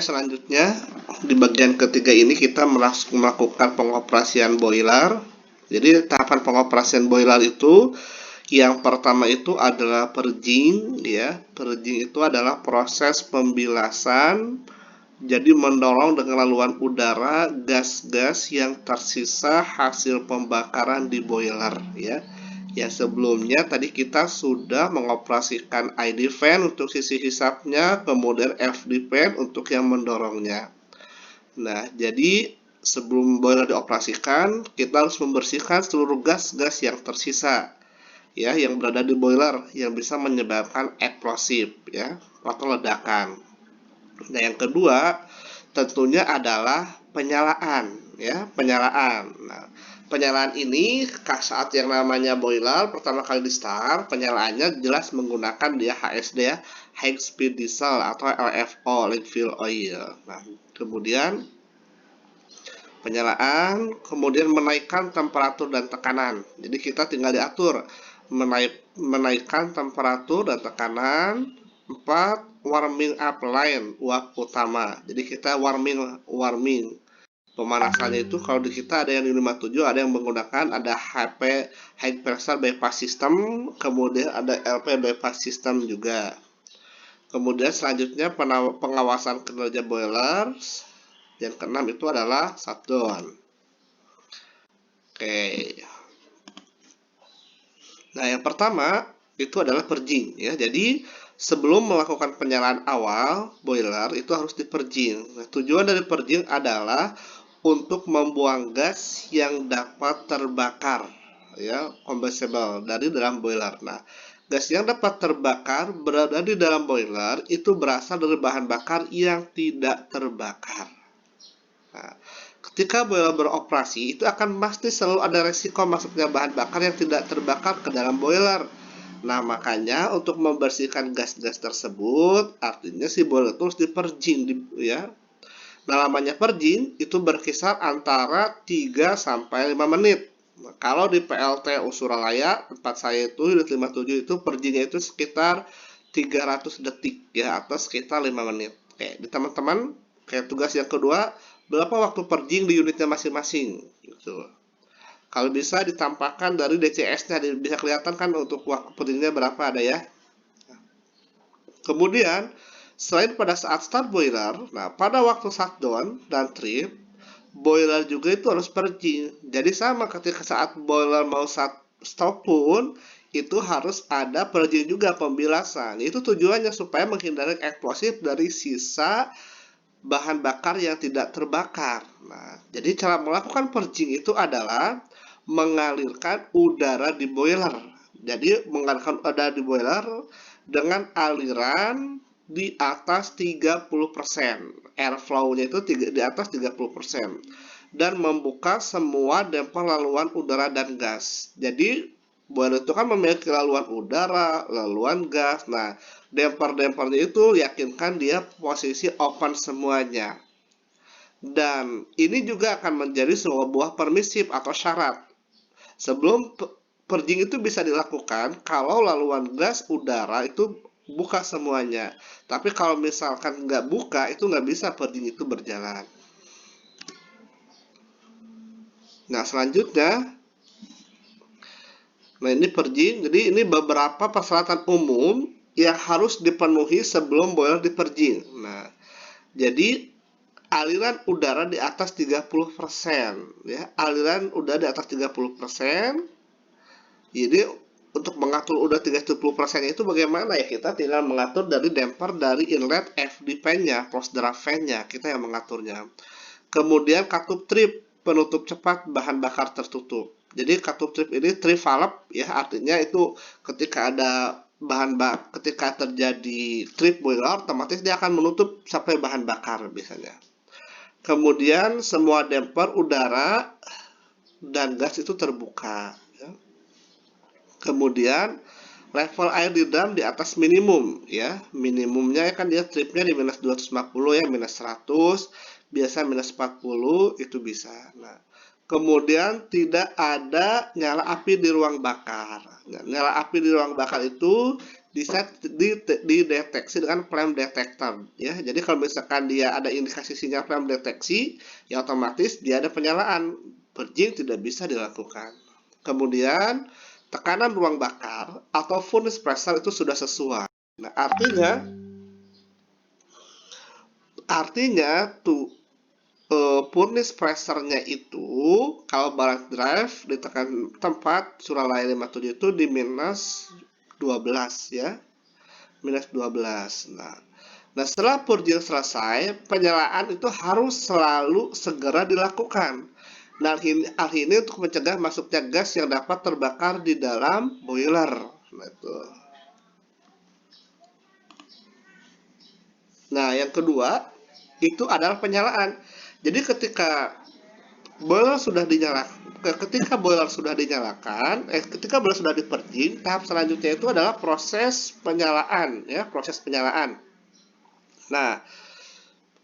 Selanjutnya di bagian ketiga ini kita melakukan pengoperasian boiler. Jadi tahapan pengoperasian boiler itu yang pertama itu adalah purging, ya. Purging itu adalah proses pembilasan, jadi mendorong dengan laluan udara gas-gas yang tersisa hasil pembakaran di boiler, ya. Yang sebelumnya tadi kita sudah mengoperasikan ID fan untuk sisi hisapnya, kemudian FD fan untuk yang mendorongnya. Nah, jadi sebelum boiler dioperasikan, kita harus membersihkan seluruh gas-gas yang tersisa, ya, yang berada di boiler yang bisa menyebabkan eksplosif, ya, atau ledakan. Nah, yang kedua tentunya adalah penyalaan, ya, penyalaan. Nah, penyalaan ini saat yang namanya boiler pertama kali di start, penyalaannya jelas menggunakan dia HSD, ya, high speed diesel atau LFO, liquid fuel oil. Nah, kemudian penyalaan, kemudian menaikkan temperatur dan tekanan. Jadi kita tinggal diatur menaikkan temperatur dan tekanan. 4. Warming up line, uap utama. Jadi kita warming. Pemanasannya itu kalau di kita ada yang di 57, ada yang menggunakan ada HP high pressure bypass system, kemudian ada LP bypass system juga. Kemudian selanjutnya pengawasan kinerja boiler. Yang keenam itu adalah shutdown. Oke. Nah, yang pertama itu adalah purging, ya. Jadi sebelum melakukan penyalaan awal boiler itu harus di-purging. Nah, tujuan dari purging adalah untuk membuang gas yang dapat terbakar, ya, combustible dari dalam boiler. Nah, gas yang dapat terbakar berada di dalam boiler itu berasal dari bahan bakar yang tidak terbakar. Nah, ketika boiler beroperasi itu akan pasti selalu ada resiko masuknya bahan bakar yang tidak terbakar ke dalam boiler. Nah, makanya untuk membersihkan gas-gas tersebut, artinya si boiler itu harus di-purging, ya. Nah, lamanya purging itu berkisar antara 3 sampai 5 menit. Nah, kalau di PLT Usuralaya, tempat saya itu unit 57 itu purgingnya itu sekitar 300 detik, ya, atau sekitar 5 menit. Oke, di teman-teman, kayak tugas yang kedua, berapa waktu purging di unitnya masing-masing, gitu. Kalau bisa ditampakkan dari DCS-nya, bisa kelihatan kan untuk waktu purgingnya berapa ada, ya. Kemudian, selain pada saat start boiler, nah pada waktu shutdown dan trip, boiler juga itu harus purging. Jadi sama ketika saat boiler mau stop pun, itu harus ada purging juga, pembilasan. Itu tujuannya supaya menghindari eksplosif dari sisa bahan bakar yang tidak terbakar. Nah, jadi cara melakukan purging itu adalah mengalirkan udara di boiler. Jadi mengalirkan udara di boiler dengan aliran di atas 30%. Airflow-nya itu di atas 30%. Dan membuka semua damper laluan udara dan gas. Jadi boiler itu kan memiliki laluan udara, laluan gas. Nah, damper-dampernya itu yakinkan dia posisi open semuanya. Dan ini juga akan menjadi sebuah permisif atau syarat. Sebelum purging itu bisa dilakukan kalau laluan gas udara itu buka semuanya. Tapi kalau misalkan nggak buka, itu nggak bisa purging itu berjalan. Nah, selanjutnya, nah ini purging. Jadi ini beberapa persyaratan umum yang harus dipenuhi sebelum boiler di-purging. Nah, jadi aliran udara di atas 30%, ya. Aliran udara di atas 30%. Jadi untuk mengatur udara 30% itu bagaimana, ya? Kita tinggal mengatur dari damper dari inlet FD fan-nya, closed draft fan-nya, kita yang mengaturnya. Kemudian katup trip, penutup cepat bahan bakar tertutup. Jadi katup trip ini trip valve, ya, artinya itu ketika ada ketika terjadi trip boiler, otomatis dia akan menutup sampai bahan bakar biasanya. Kemudian semua damper udara dan gas itu terbuka, ya. Kemudian level air di dalam di atas minimum, ya. Minimumnya kan dia tripnya di minus 250, ya, minus 100, biasa minus 40 itu bisa. Nah, kemudian tidak ada nyala api di ruang bakar. Nah, nyala api di ruang bakar itu bisa dideteksi dengan flame detector ya. Jadi kalau misalkan dia ada indikasi sinyal flame deteksi, ya otomatis dia ada penyalaan, purging tidak bisa dilakukan. Kemudian tekanan ruang bakar atau furnace pressure itu sudah sesuai. Nah, artinya tuh furnace pressure-nya itu kalau ballast drive ditekan tempat Suralaya 57 itu di minus 12 ya. Minus 12. Nah, setelah purging selesai, penyalaan itu harus selalu segera dilakukan. Nah, hal ini untuk mencegah masuknya gas yang dapat terbakar di dalam boiler. Nah, yang kedua itu adalah penyalaan. Jadi ketika boiler sudah dinyalakan, ketika boiler sudah dipurging, tahap selanjutnya itu adalah proses penyalaan, ya, proses penyalaan. Nah,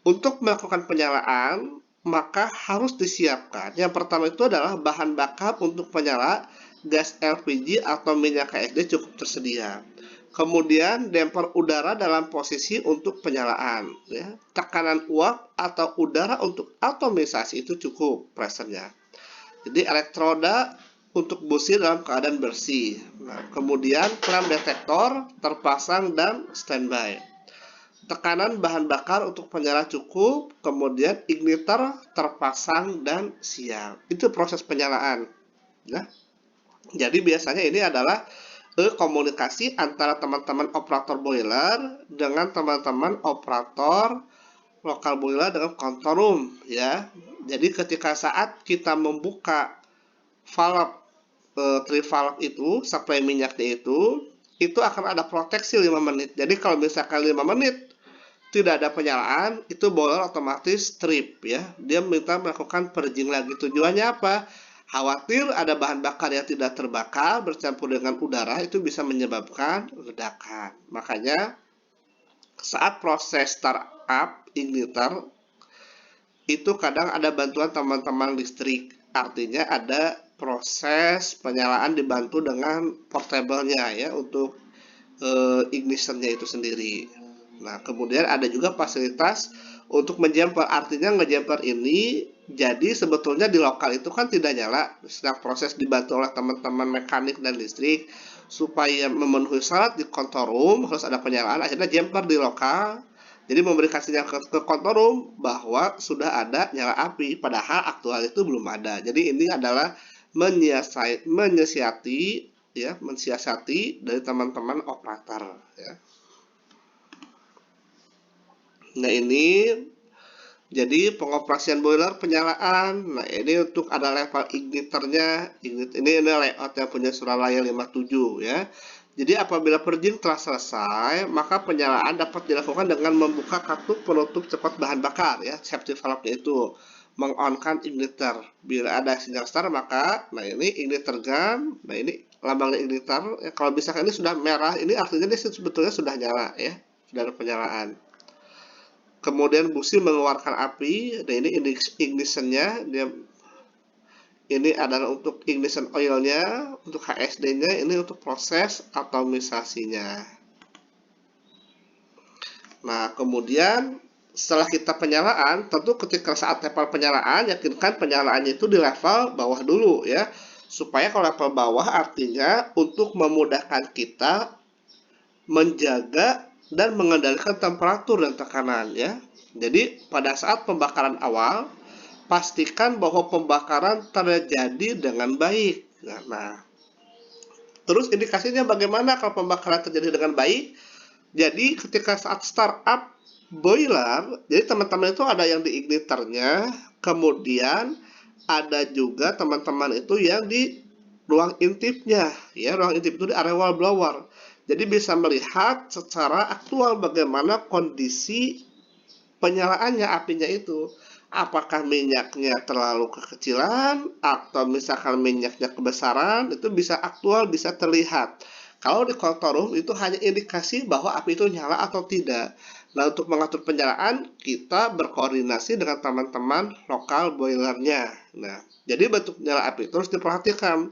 untuk melakukan penyalaan, maka harus disiapkan. Yang pertama itu adalah bahan bakar untuk penyala gas LPG atau minyak KSD cukup tersedia. Kemudian damper udara dalam posisi untuk penyalaan. Ya. Tekanan uap atau udara untuk atomisasi itu cukup pressure-nya. Jadi elektroda untuk busi dalam keadaan bersih. Nah, kemudian flame detektor terpasang dan standby. Tekanan bahan bakar untuk penyala cukup, kemudian igniter terpasang dan siap. Itu proses penyalaan. Ya. Jadi biasanya ini adalah komunikasi antara teman-teman operator boiler dengan teman-teman operator lokal boiler dengan control room ya. Jadi ketika saat kita membuka valve tri valve itu, supply minyaknya itu akan ada proteksi 5 menit. Jadi kalau misalkan 5 menit tidak ada penyalaan, itu boiler otomatis trip ya. Dia minta melakukan purging lagi. Tujuannya apa? Khawatir ada bahan bakar yang tidak terbakar bercampur dengan udara, itu bisa menyebabkan ledakan. Makanya saat proses startup igniter itu kadang ada bantuan teman-teman listrik. Artinya ada proses penyalaan dibantu dengan portable-nya ya untuk ignitionnya itu sendiri. Nah, kemudian ada juga fasilitas untuk menjumper. Artinya ngejumper ini jadi sebetulnya di lokal itu kan tidak nyala. Sedang proses dibantu oleh teman-teman mekanik dan listrik supaya memenuhi syarat di control room harus ada penyalaan. Akhirnya jumper di lokal. Jadi memberikan sinyal ke control room bahwa sudah ada nyala api. Padahal aktual itu belum ada. Jadi ini adalah mensiasati dari teman-teman operator ya. Nah, ini jadi pengoperasian boiler penyalaan. Nah, ini untuk ada level igniternya. Ini layout yang punya Suralaya 57 ya. Jadi apabila purging telah selesai, maka penyalaan dapat dilakukan dengan membuka kartu penutup cepat bahan bakar ya, safety valve-nya itu, meng-on-kan igniter. Bila ada sinyal start maka nah ini igniter gun. Nah, ini lambangnya igniter. Ya, kalau misalkan ini sudah merah, ini artinya ini sebetulnya sudah nyala ya, sudah ada penyalaan. Kemudian busi mengeluarkan api. Nah, ini ignition-nya, ini adalah untuk ignition oil-nya, untuk HSD-nya, ini untuk proses atomisasinya. Nah, kemudian setelah kita penyalaan, tentu ketika saat level penyalaan, yakinkan penyalaannya itu di level bawah dulu ya. Supaya kalau level bawah artinya untuk memudahkan kita menjaga dan mengendalikan temperatur dan tekanan ya. Jadi pada saat pembakaran awal, pastikan bahwa pembakaran terjadi dengan baik. Nah, terus indikasinya bagaimana kalau pembakaran terjadi dengan baik? Jadi ketika saat startup boiler, jadi teman-teman itu ada yang di igniternya, kemudian ada juga teman-teman itu yang di ruang intipnya, ya ruang intip itu di area wall blower. Jadi bisa melihat secara aktual bagaimana kondisi penyalaannya apinya itu. Apakah minyaknya terlalu kekecilan atau misalkan minyaknya kebesaran, itu bisa aktual, bisa terlihat. Kalau di control room itu hanya indikasi bahwa api itu nyala atau tidak. Nah, untuk mengatur penyalaan kita berkoordinasi dengan teman-teman lokal boilernya. Nah, jadi bentuk nyala api terus diperhatikan.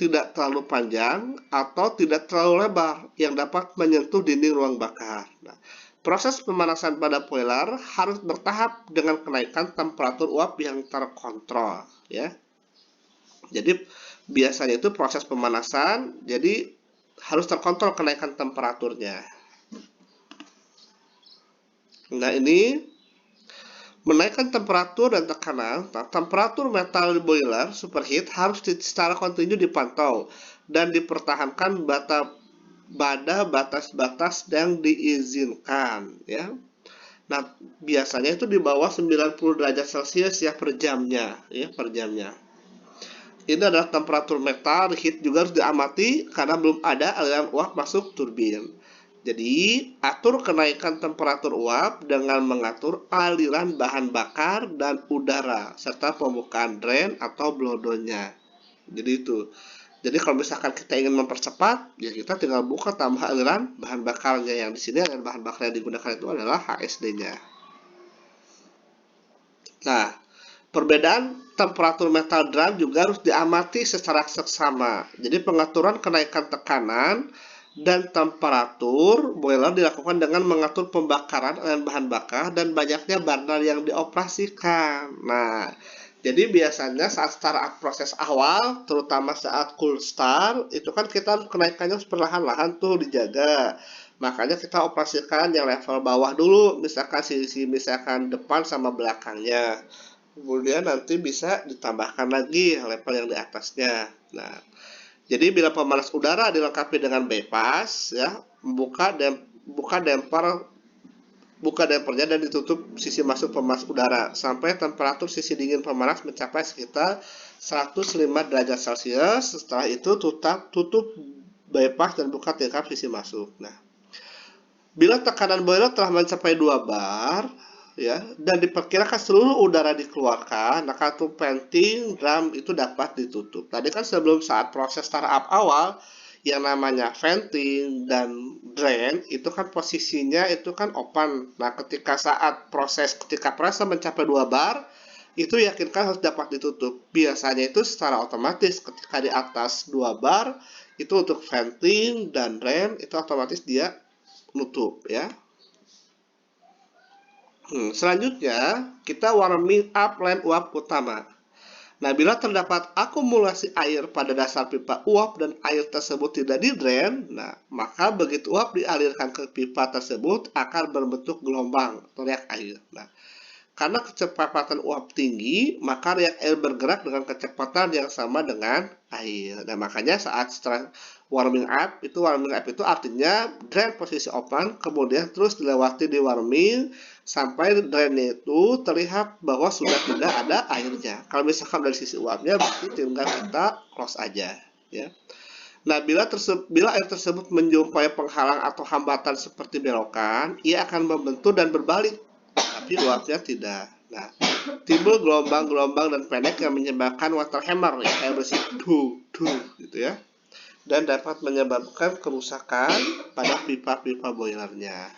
tidak terlalu panjang atau tidak terlalu lebar yang dapat menyentuh dinding ruang bakar. Nah, proses pemanasan pada boiler harus bertahap dengan kenaikan temperatur uap yang terkontrol, ya. Jadi biasanya itu proses pemanasan, jadi harus terkontrol kenaikan temperaturnya. Nah, ini menaikkan temperatur dan tekanan. Nah, temperatur metal di boiler superheat harus secara kontinu dipantau dan dipertahankan pada batas-batas yang diizinkan, ya. Nah, biasanya itu di bawah 90 derajat Celcius ya per jamnya, ya, per jamnya. Ini adalah temperatur metal, heat juga harus diamati karena belum ada aliran uap masuk turbin. Jadi, atur kenaikan temperatur uap dengan mengatur aliran bahan bakar dan udara serta pembukaan drain atau blowdown-nya. Jadi itu. Jadi kalau misalkan kita ingin mempercepat, ya kita tinggal buka tambah aliran bahan bakarnya. Yang di sini aliran bahan bakar yang digunakan itu adalah HSD-nya. Nah, perbedaan temperatur metal drum juga harus diamati secara seksama. Jadi pengaturan kenaikan tekanan dan temperatur boiler dilakukan dengan mengatur pembakaran aliran bahan bakar dan banyaknya burner yang dioperasikan. Nah, jadi biasanya saat startup proses awal, terutama saat cold start, itu kan kita kenaikannya perlahan-lahan tuh dijaga. Makanya kita operasikan yang level bawah dulu, misalkan sisi misalkan depan sama belakangnya. Kemudian nanti bisa ditambahkan lagi level yang di atasnya. Nah, jadi bila pemanas udara dilengkapi dengan bypass, ya, buka dempernya dan ditutup sisi masuk pemanas udara sampai temperatur sisi dingin pemanas mencapai sekitar 105 derajat Celcius. Setelah itu tutup bypass dan buka tingkap sisi masuk. Nah, bila tekanan boiler telah mencapai 2 bar, ya, dan diperkirakan seluruh udara dikeluarkan, maka kartu venting drum itu dapat ditutup. Tadi kan sebelum saat proses startup awal, yang namanya venting dan drain itu kan posisinya itu kan open. Nah, ketika proses mencapai 2 bar, itu yakinkan harus dapat ditutup. Biasanya itu secara otomatis ketika di atas 2 bar, itu untuk venting dan drain itu otomatis dia nutup, ya. Selanjutnya, kita warming up line uap utama. Nah, bila terdapat akumulasi air pada dasar pipa uap dan air tersebut tidak di-drain, nah, maka begitu uap dialirkan ke pipa tersebut akan berbentuk gelombang atau riak air. Nah, karena kecepatan uap tinggi, maka riak air bergerak dengan kecepatan yang sama dengan air. Nah, makanya saat warming up itu artinya drain posisi open, kemudian terus dilewati di warming sampai drainnya itu terlihat bahwa sudah tidak ada airnya. Kalau misalkan dari sisi uapnya, berarti tinggal kita close aja, ya. Nah, bila air tersebut menjumpai penghalang atau hambatan seperti belokan, ia akan membentuk dan berbalik, tapi uapnya tidak. Nah, timbul gelombang-gelombang dan pendek yang menyebabkan water hammer, ya, kayak bersih gitu, ya, dan dapat menyebabkan kerusakan pada pipa-pipa boilernya.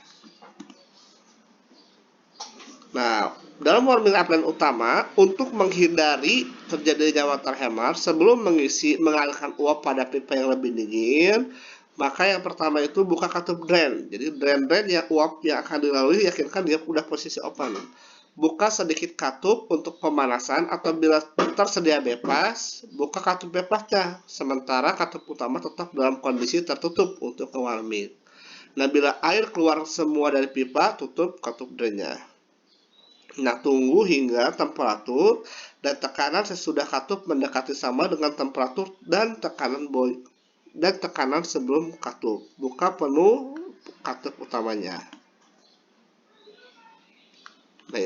Nah, dalam warming up line utama, untuk menghindari terjadinya water hammer, sebelum mengalirkan uap pada pipa yang lebih dingin, maka yang pertama itu buka katup drain. Jadi drain yang uap yang akan dilalui, yakinkan dia sudah posisi open. Buka sedikit katup untuk pemanasan, atau bila tersedia bypass, buka katup bypassnya. Sementara katup utama tetap dalam kondisi tertutup untuk warming. Nah, bila air keluar semua dari pipa, tutup katup drainnya. Nah, tunggu hingga temperatur dan tekanan sesudah katup mendekati sama dengan temperatur dan tekanan sebelum katup. Buka penuh katup utamanya. Nah,